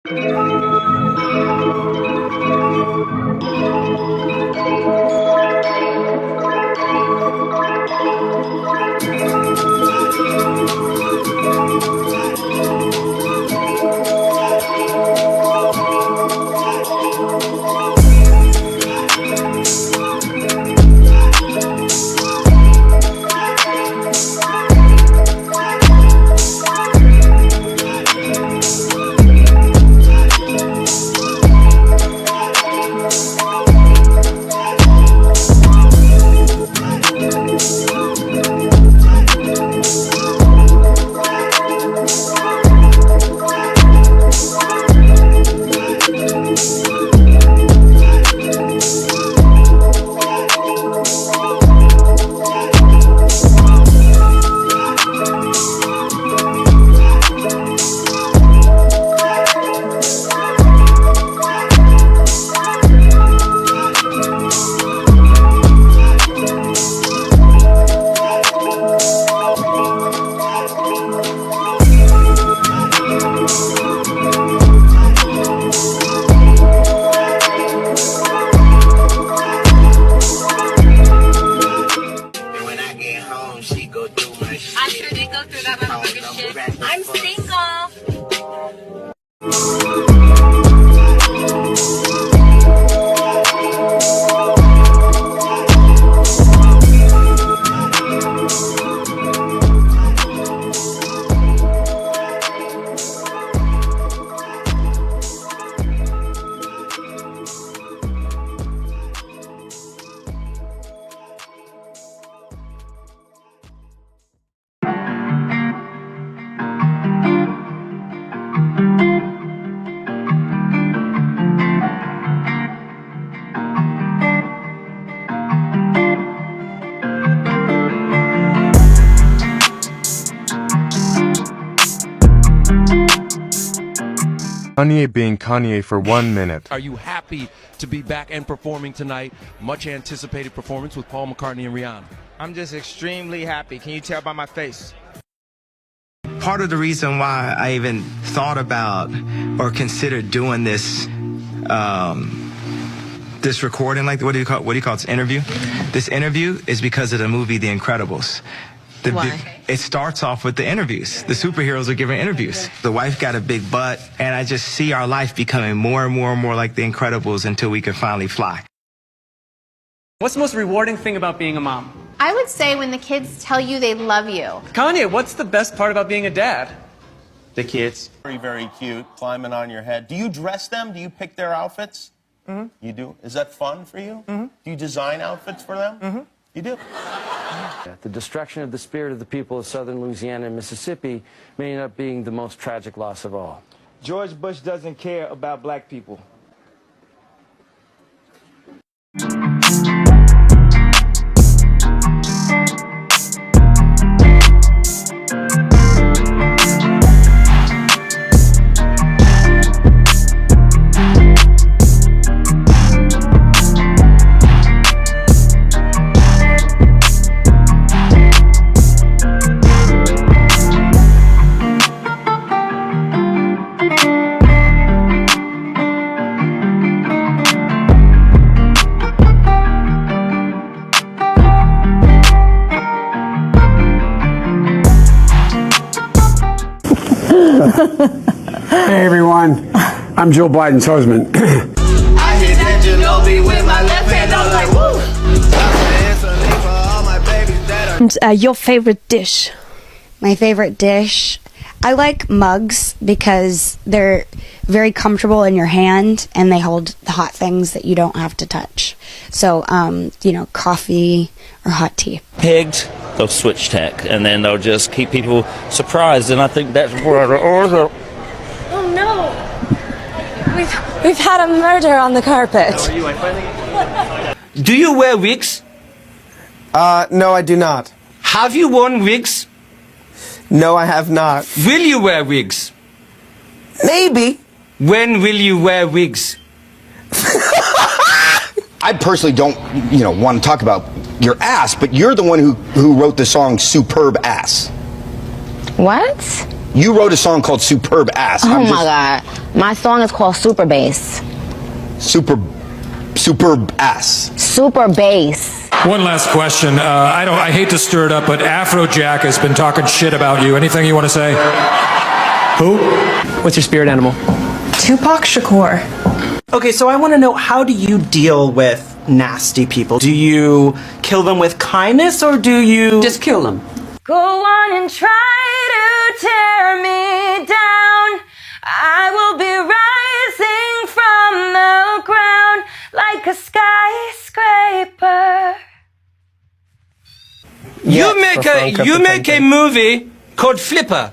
I'm sure they go through that motherfucking shit. I'm single. Kanye being Kanye for 1 minute. Are you happy to be back and performing tonight? Much anticipated performance with Paul McCartney and Rihanna. I'm just extremely happy. Can you tell by my face? Part of the reason why I even thought about or considered doing this this recording, like what do you call it, this interview? This interview is because of the movie The Incredibles. Why? It starts off with the interviews. The superheroes are giving interviews. The wife got a big butt, and I just see our life becoming more and more and more like The Incredibles until we can finally fly. What's the most rewarding thing about being a mom? I would say when the kids tell you they love you. Kanye, what's the best part about being a dad? The kids. Very, very cute, climbing on your head. Do you dress them? Do you pick their outfits? Mm-hmm. You do? Is that fun for you? Mm-hmm. Do you design outfits for them? Mm-hmm. You do? The destruction of the spirit of the people of southern Louisiana and Mississippi may end up being the most tragic loss of all. George Bush doesn't care about black people. Hey everyone, I'm Joe Biden's husband. I hit that Ginobili with my left hand. I was like, woo! Your favorite dish? My favorite dish? I like mugs because they're very comfortable in your hand and they hold the hot things that you don't have to touch. So, you know, coffee or hot tea. Pegged, they'll switch tack, and then they'll just keep people surprised, and I think that's where the order. Oh no! We've had a murder on the carpet. Do you wear wigs? No, I do not. Have you worn wigs? No, I have not. Will you wear wigs? Maybe. When will you wear wigs? I personally don't, want to talk about your ass, but you're the one who wrote the song Superb Ass. What? You wrote a song called Superb Ass. Oh my God. My song is called Super Bass. Superb Ass. Super Bass. One last question. I hate to stir it up, but Afrojack has been talking shit about you. Anything you want to say? Who? What's your spirit animal? Tupac Shakur. Okay, so I want to know, how do you deal with nasty people? Do you kill them with kindness, or do you Just kill them. Go on and try to tear me down. I will be rising from the ground like a skyscraper. You make a movie called Flipper.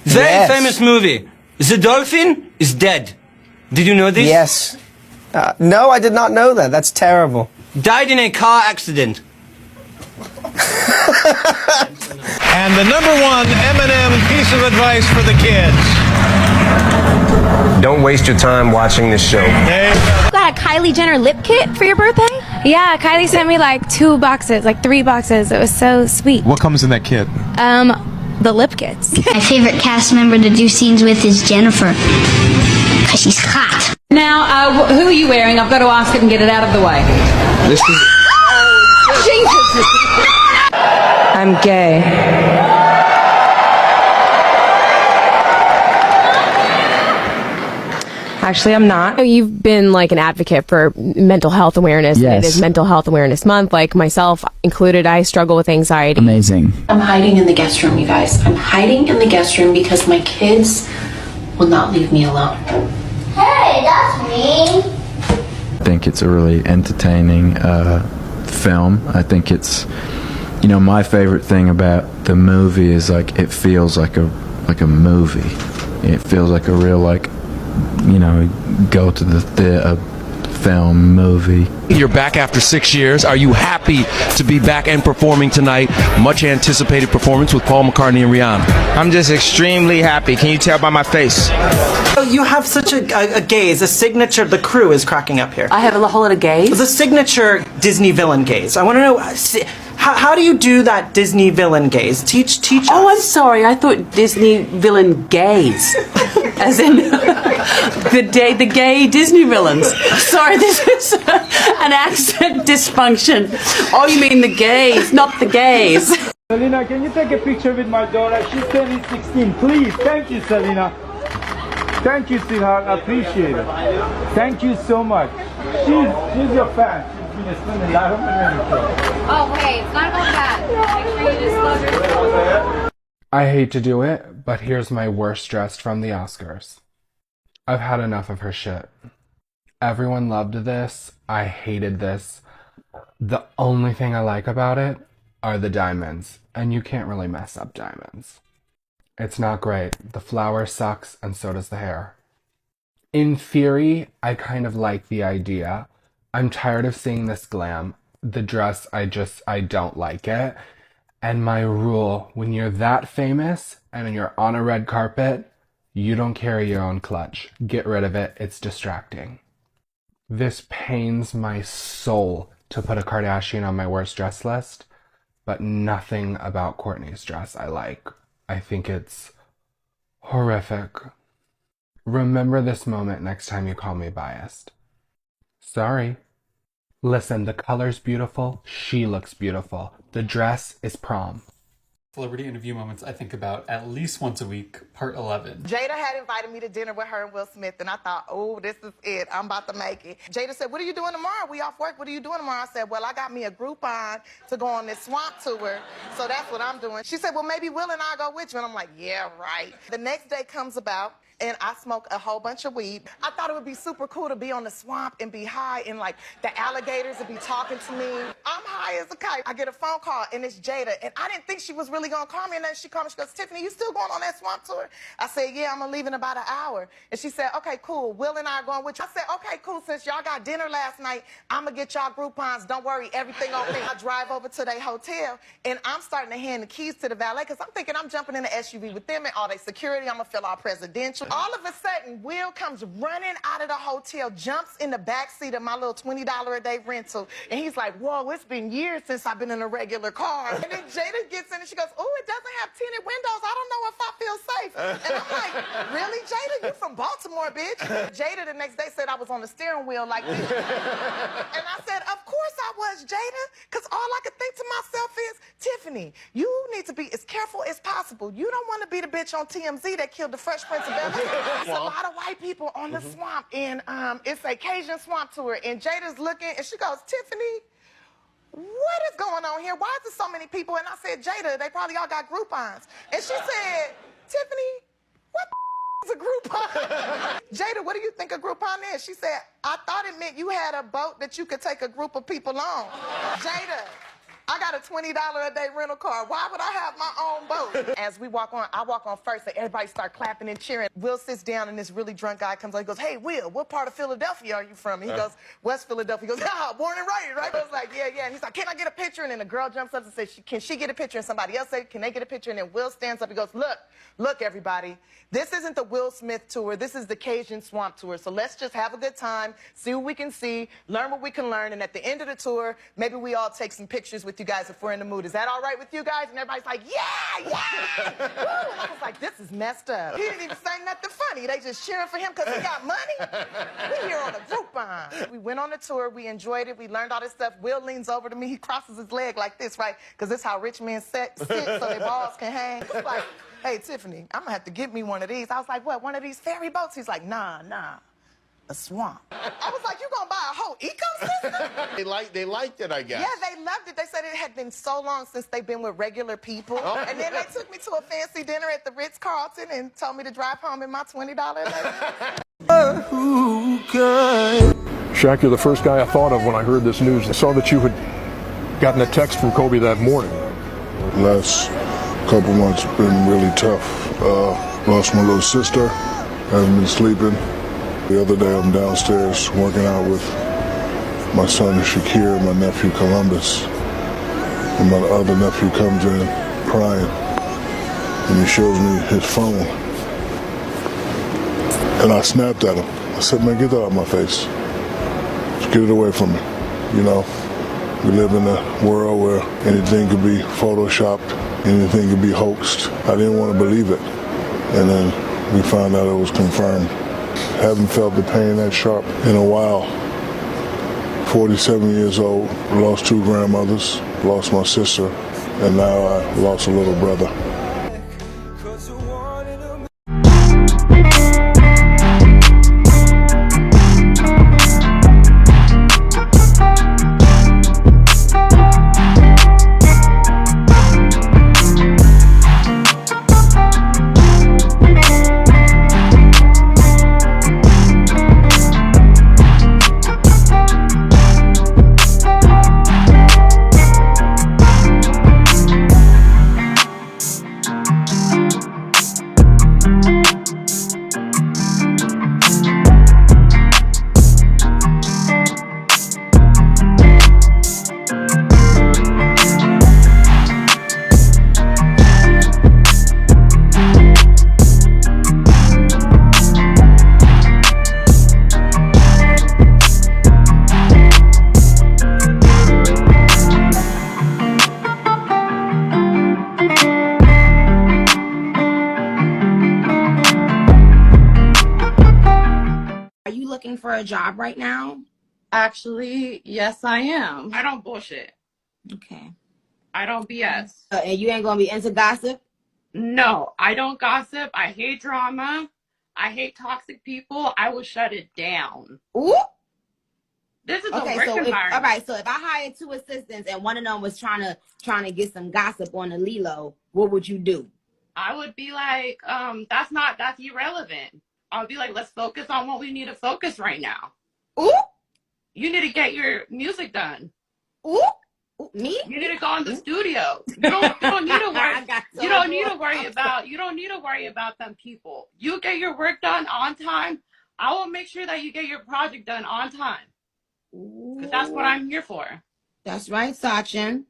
Very famous movie. The dolphin is dead. Did you know this? Yes. No, I did not know that. That's terrible. Died in a car accident. And the #1 M&M piece of advice for the kids. Don't waste your time watching this show. You got a Kylie Jenner lip kit for your birthday? Yeah, Kylie sent me like 2 boxes, like 3 boxes. It was so sweet. What comes in that kit? The lip kits. My favorite cast member to do scenes with is Jennifer. Because she's hot. Now, who are you wearing? I've got to ask it and get it out of the way. This is. Jesus! I'm gay. Actually, I'm not. You've been like an advocate for mental health awareness. Yes. It is Mental Health Awareness Month. Like myself included, I struggle with anxiety. Amazing. I'm hiding in the guest room, you guys. I'm hiding in the guest room because my kids will not leave me alone. Hey, that's me. I think it's a really entertaining film. I think it's, you know, my favorite thing about the movie is like it feels like a movie. It feels like a real, like, you know, go to the theater film movie. You're back after 6 years. Are you happy to be back and performing tonight? Much anticipated performance with Paul McCartney and Rihanna. I'm just extremely happy. Can you tell by my face? Oh, you have such a gaze, a signature. The crew is cracking up here. I have a whole lot of gaze. The signature Disney villain gaze. I want to know, how do you do that Disney villain gaze? Teach us. Oh, I'm sorry. I thought Disney villain gays. As in the gay Disney villains. Sorry, this is an accent dysfunction. Oh, you mean the gays, not the gays. Selena, can you take a picture with my daughter? She's turning 16. Please. Thank you, Selena. Thank you, sweetheart. I appreciate it. Thank you so much. She's your fan. She's been spending a lot of money with you. Oh, wait, it's not about that. Make sure you disclose your... I hate to do it, but here's my worst dressed from the Oscars. I've had enough of her shit. Everyone loved this. I hated this. The only thing I like about it are the diamonds, and you can't really mess up diamonds. It's not great. The flower sucks, and so does the hair. In theory, I kind of like the idea. I'm tired of seeing this glam. The dress, I don't like it. And my rule, when you're that famous and you're on a red carpet, you don't carry your own clutch. Get rid of it. It's distracting. This pains my soul to put a Kardashian on my worst dress list, but nothing about Kourtney's dress I like. I think it's horrific. Remember this moment next time you call me biased. Sorry. Listen, the color's beautiful. She looks beautiful. The dress is prom. Celebrity interview moments I think about at least once a week, part 11. Jada had invited me to dinner with her and Will Smith, and I thought, oh, this is it. I'm about to make it. Jada said, what are you doing tomorrow? We off work. What are you doing tomorrow? I said, well, I got me a Groupon to go on this swamp tour, so that's what I'm doing. She said, well, maybe Will and I go with you. And I'm like, yeah, right. The next day comes about, and I smoke a whole bunch of weed. I thought it would be super cool to be on the swamp and be high, and like the alligators would be talking to me. I'm high as a kite. I get a phone call, and it's Jada, and I didn't think she was really gonna call me, and then she called me. She goes, Tiffany, you still going on that swamp tour? I said, yeah, I'm gonna leave in about an hour. And she said, okay, cool. Will and I are going with you. I said, okay, cool. Since y'all got dinner last night, I'm gonna get y'all Groupons. Don't worry, everything on me. I drive over to their hotel, and I'm starting to hand the keys to the valet, because I'm thinking I'm jumping in the SUV with them and all their security. I'm gonna feel all presidential. All of a sudden, Will comes running out of the hotel, jumps in the back seat of my little $20 a day rental, and he's like, whoa, it's been years since I've been in a regular car. And then Jada gets in and she goes, oh, it doesn't have tinted windows. I don't know if I feel safe. And I'm like, really, Jada? You from Baltimore, bitch. Jada the next day said I was on the steering wheel like this. And I said, of course I was, Jada, because all I could think to myself is, Tiffany, you need to be as careful as possible. You don't want to be the bitch on TMZ that killed the Fresh Prince of Bel-Air. There's a lot of white people on the swamp, and it's a Cajun swamp tour, and Jada's looking, and she goes, Tiffany, what is going on here? Why is there so many people? And I said, Jada, they probably all got Groupons. And she said, Tiffany, what the is a Groupon? Jada, what do you think a Groupon is? She said, I thought it meant you had a boat that you could take a group of people on. Jada, I got a $20 a day rental car. Why would I have my own boat? As we walk on, I walk on first, and everybody start clapping and cheering. Will sits down, and this really drunk guy comes on. He goes, hey, Will, what part of Philadelphia are you from? And he goes, West Philadelphia. He goes, yeah, born and raised, right? I was like, yeah. And he's like, can I get a picture? And then the girl jumps up and says, can she get a picture? And somebody else said, can they get a picture? And then Will stands up. He goes, look, everybody. This isn't the Will Smith tour. This is the Cajun Swamp tour. So let's just have a good time, see what we can see, learn what we can learn. And at the end of the tour, maybe we all take some pictures with you guys if we're in the mood. Is that all right with you guys? And everybody's like, yeah! Woo! And I was like, this is messed up. He didn't even say nothing funny. They just cheering for him because he got money. We here on a Groupon. We went on the tour. We enjoyed it. We learned all this stuff. Will leans over to me. He crosses his leg like this, right? Because this is how rich men sit so their balls can hang. He's like, hey, Tiffany, I'm going to have to get me one of these. I was like, what, one of these ferry boats? He's like, nah. A swamp. I was like, you gonna buy a whole ecosystem? They liked it, I guess. Yeah, they loved it. They said it had been so long since they've been with regular people. Oh. And then they took me to a fancy dinner at the Ritz-Carlton and told me to drive home in my $20 Shaq, you're the first guy I thought of when I heard this news. I saw that you had gotten a text from Kobe that morning. Last couple months have been really tough. Lost my little sister, haven't been sleeping. The other day I'm downstairs working out with my son Shakir and my nephew Columbus. And my other nephew comes in crying and he shows me his phone. And I snapped at him. I said, man, get that out of my face. Just get it away from me. You know, we live in a world where anything could be photoshopped, anything could be hoaxed. I didn't want to believe it. And then we found out it was confirmed. Haven't felt the pain that sharp in a while. 47 years old, lost 2 grandmothers, lost my sister, and now I lost a little brother. For a job right now? Actually, yes, I am. I don't bullshit. Okay. I don't BS. And you ain't gonna be into gossip? No, I don't gossip. I hate drama. I hate toxic people. I will shut it down. Ooh. This is okay, a work so environment. All right, so if I hired 2 assistants and one of them was trying to get some gossip on the Lilo, what would you do? I would be like, that's irrelevant. I'll be like, let's focus on what we need to focus right now. Ooh. You need to get your music done. Ooh. Me? You need to go in the studio. You don't need to worry. You don't need to worry about them people. You get your work done on time. I will make sure that you get your project done on time. Because that's what I'm here for. That's right, Sachin.